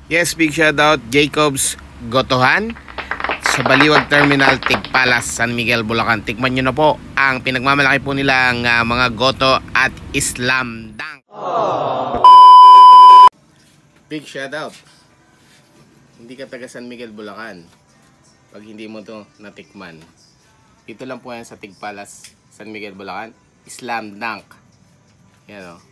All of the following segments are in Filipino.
Yes, big shoutout Jacob's Gotohan sa Baliwag Terminal, Tigpalas, San Miguel, Bulacan. Tikman nyo na po ang pinagmamalaki po nilang mga goto at Slam Dunk. Big shoutout. Hindi ka taga San Miguel, Bulacan pag hindi mo to natikman. Dito lang po yan sa Tigpalas, San Miguel, Bulacan. Slam Dunk. Yan o.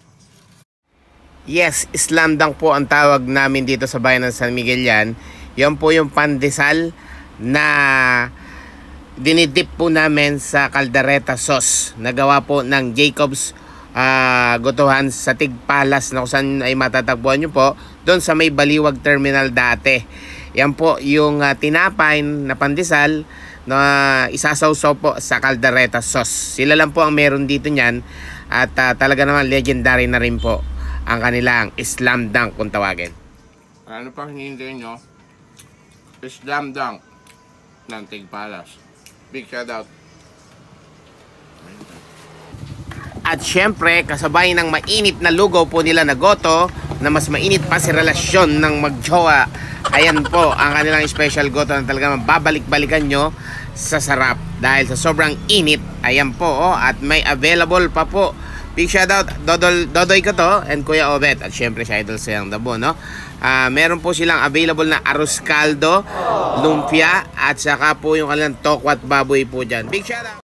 Yes, Slam Dunk po ang tawag namin dito sa bayan ng San Miguel yan. Yan po yung pandesal na dinidip po namin sa caldereta sauce. Nagawa po ng Jacob's Gotohan sa Tigpalas, na kung saan ay matatagpuan nyo po doon sa may Baliwag Terminal dati. Yan po yung tinapay na pandesal na isasawsaw po sa caldereta sauce. Sila lang po ang meron dito nyan. At talaga naman legendary na rin po ang kanilang Slam Dunk kung tawagin. Ano pa hinihintay nyo? Slam Dunk ng Tigpalas. Big shoutout. At syempre, kasabay ng mainit na lugaw po nila na goto, na mas mainit pa si relasyon ng magjowa. Ayan po ang kanilang special goto na talaga mababalik-balikan nyo sa sarap. Dahil sa sobrang init, ayan po, at may available pa po. Big shoutout Dodoy ko to and Kuya Obet. At syempre si Idol Sayang Dabo, no? Meron po silang available na arroz caldo, lumpia, at saka po yung kanilang tokwat baboy po dyan. Big shoutout!